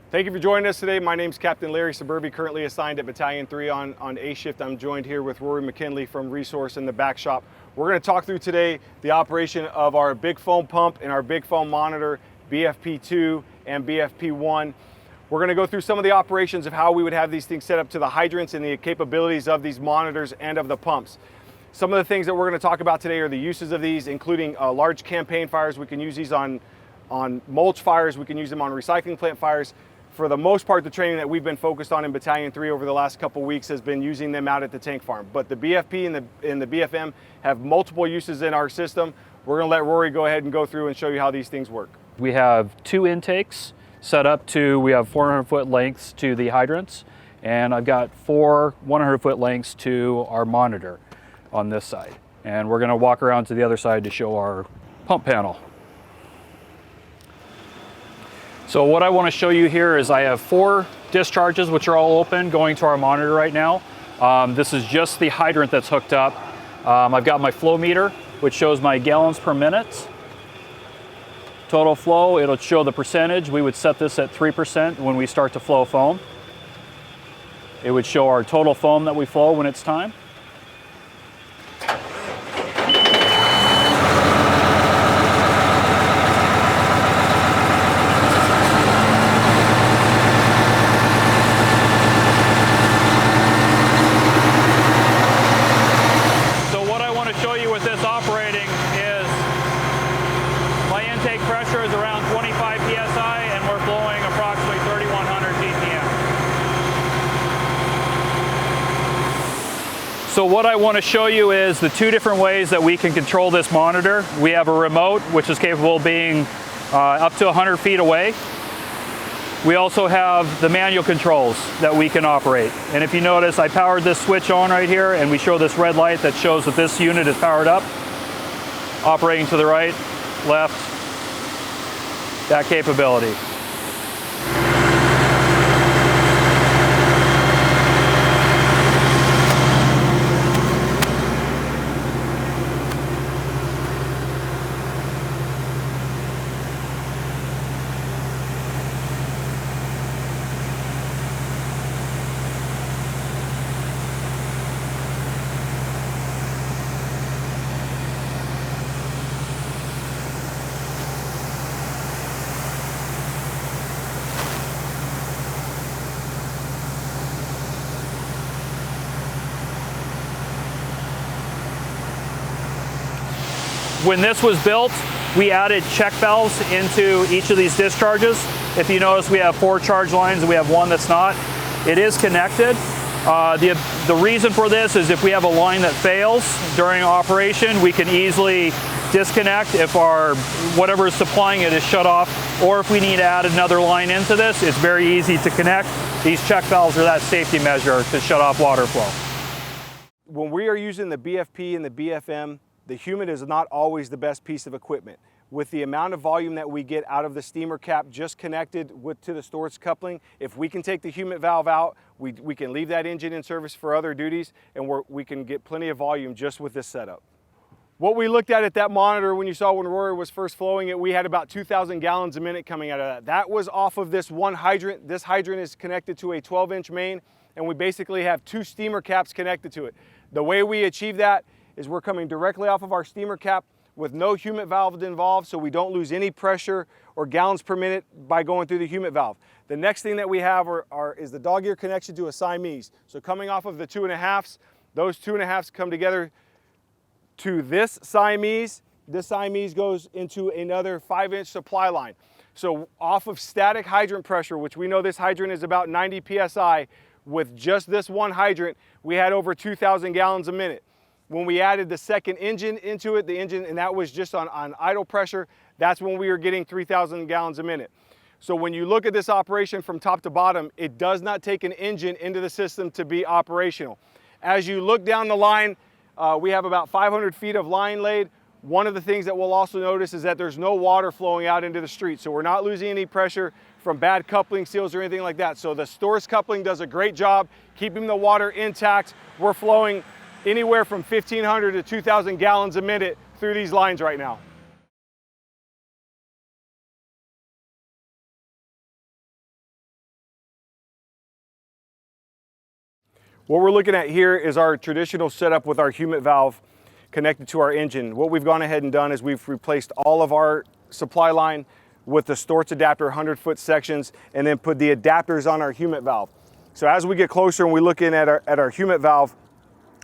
Thank you for joining us today. My name is Captain Larry Suburbi, currently assigned at Battalion 3 on A shift. I'm joined here with Rory McKinley from Resource in the back shop. We're going to talk through today the operation of our big foam pump and our big foam monitor, BFP2 and BFP1. We're going to go through some of the operations of how we would have these things set up to the hydrants and the capabilities of these monitors and of the pumps. Some of the things that we're going to talk about today are the uses of these, including large campaign fires. We can use these on mulch fires. We can use them on recycling plant fires. For the most part, the training that we've been focused on in Battalion 3 over the last couple weeks has been using them out at the tank farm. But the BFP and the BFM have multiple uses in our system. We're going to let Rory go ahead and go through and show you how these things work. We have two intakes set up we have 400-foot lengths to the hydrants, and I've got 4 100-foot lengths to our monitor on this side. And we're going to walk around to the other side to show our pump panel. So what I want to show you here is I have 4 discharges which are all open going to our monitor right now. This is just the hydrant that's hooked up. I've got my flow meter which shows my gallons per minute. Total flow, it'll show the percentage. We would set this at 3% when we start to flow foam. It would show our total foam that we flow when it's time. Pressure is around 25 psi and we're flowing approximately 3,100 ppm. So what I want to show you is the 2 different ways that we can control this monitor. We have a remote which is capable of being up to 100 feet away. We also have the manual controls that we can operate. And if you notice, I powered this switch on right here and we show this red light that shows that this unit is powered up. Operating to the right, left, that capability. When this was built, we added check valves into each of these discharges. If you notice, we have 4 charge lines and we have 1 that's not. It is connected. The reason for this is if we have a line that fails during operation, we can easily disconnect if whatever is supplying it is shut off, or if we need to add another line into this, it's very easy to connect. These check valves are that safety measure to shut off water flow. When we are using the BFP and the BFM, the humid is not always the best piece of equipment. With the amount of volume that we get out of the steamer cap just connected to the storage coupling, if we can take the humid valve out, we can leave that engine in service for other duties, and we can get plenty of volume just with this setup. What we looked at that monitor when you saw when Rory was first flowing it, we had about 2,000 gallons a minute coming out of that. That was off of this one hydrant. This hydrant is connected to a 12-inch main, and we basically have 2 steamer caps connected to it. The way we achieve that is we're coming directly off of our steamer cap with no humid valve involved, so we don't lose any pressure or gallons per minute by going through the humid valve. The next thing that we have is the dog ear connection to a Siamese. So coming off of the 2.5s, those 2.5s come together to this Siamese. This Siamese goes into another 5-inch supply line. So off of static hydrant pressure, which we know this hydrant is about 90 psi, with just this one hydrant, we had over 2,000 gallons a minute. When we added the second engine into it, and that was just on idle pressure, that's when we were getting 3,000 gallons a minute. So when you look at this operation from top to bottom, it does not take an engine into the system to be operational. As you look down the line, we have about 500 feet of line laid. One of the things that we'll also notice is that there's no water flowing out into the street. So we're not losing any pressure from bad coupling seals or anything like that. So the Storz coupling does a great job keeping the water intact. We're flowing anywhere from 1,500 to 2,000 gallons a minute through these lines right now. What we're looking at here is our traditional setup with our humid valve connected to our engine. What we've gone ahead and done is we've replaced all of our supply line with the Storz adapter 100-foot sections and then put the adapters on our humid valve. So as we get closer and we look in at our humid valve,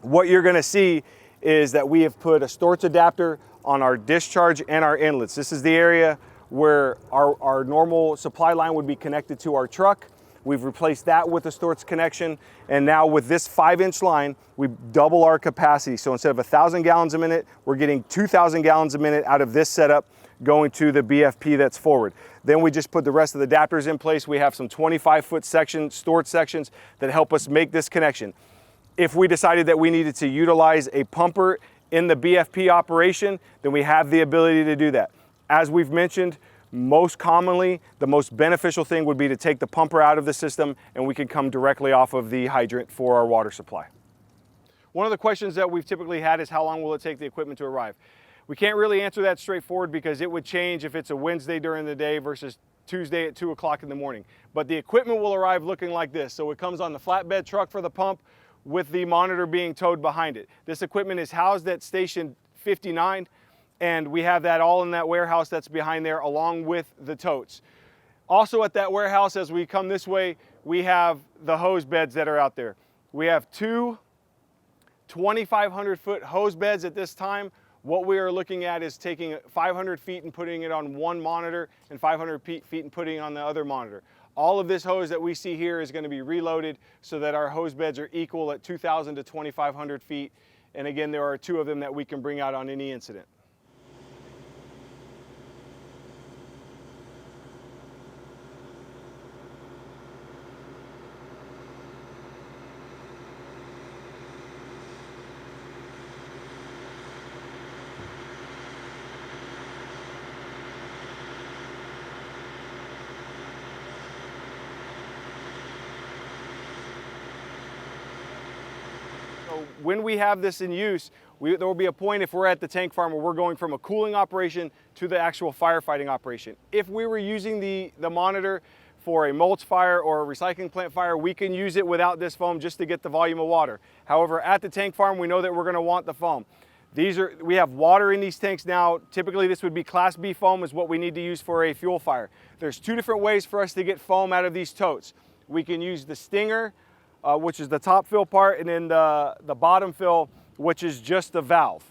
what you're gonna see is that we have put a Storz adapter on our discharge and our inlets. This is the area where our normal supply line would be connected to our truck. We've replaced that with a Storz connection, and now with this 5-inch line, we double our capacity. So instead of 1,000 gallons a minute, we're getting 2,000 gallons a minute out of this setup going to the BFP that's forward. Then we just put the rest of the adapters in place. We have some 25-foot Storz sections that help us make this connection. If we decided that we needed to utilize a pumper in the BFP operation, then we have the ability to do that. As we've mentioned, most commonly, the most beneficial thing would be to take the pumper out of the system and we can come directly off of the hydrant for our water supply. One of the questions that we've typically had is how long will it take the equipment to arrive? We can't really answer that straightforward because it would change if it's a Wednesday during the day versus Tuesday at 2 o'clock in the morning. But the equipment will arrive looking like this. So it comes on the flatbed truck for the pump with the monitor being towed behind it. This equipment is housed at station 59. And we have that all in that warehouse that's behind there along with the totes. Also at that warehouse, as we come this way, we have the hose beds that are out there. We have two 2,500-foot hose beds at this time. What we are looking at is taking 500 feet and putting it on one monitor and 500 feet and putting it on the other monitor. All of this hose that we see here is going to be reloaded so that our hose beds are equal at 2,000 to 2,500 feet. And again, there are two of them that we can bring out on any incident. When we have this in use, there will be a point if we're at the tank farm where we're going from a cooling operation to the actual firefighting operation. If we were using the monitor for a mulch fire or a recycling plant fire, we can use it without this foam just to get the volume of water. However, at the tank farm, we know that we're going to want the foam. We have water in these tanks now. Typically, this would be Class B foam is what we need to use for a fuel fire. There's two different ways for us to get foam out of these totes. We can use the stinger, which is the top fill part, and then the bottom fill, which is just the valve.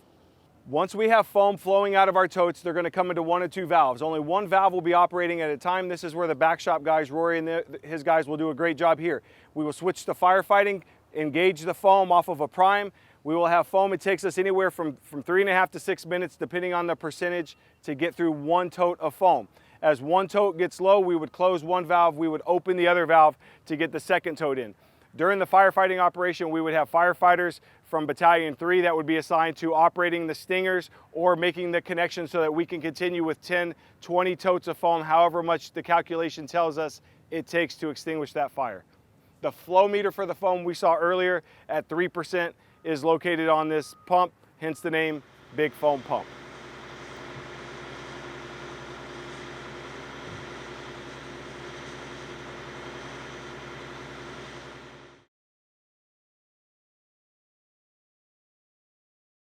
Once we have foam flowing out of our totes, they're going to come into one of two valves. Only one valve will be operating at a time. This is where the back shop guys, Rory and his guys, will do a great job here. We will switch to firefighting, engage the foam off of a prime. We will have foam. It takes us anywhere from 3.5 to 6 minutes, depending on the percentage, to get through one tote of foam. As one tote gets low, we would close one valve. We would open the other valve to get the second tote in. During the firefighting operation, we would have firefighters from Battalion 3 that would be assigned to operating the stingers or making the connection so that we can continue with 10, 20 totes of foam, however much the calculation tells us it takes to extinguish that fire. The flow meter for the foam we saw earlier at 3% is located on this pump, hence the name Big Foam Pump.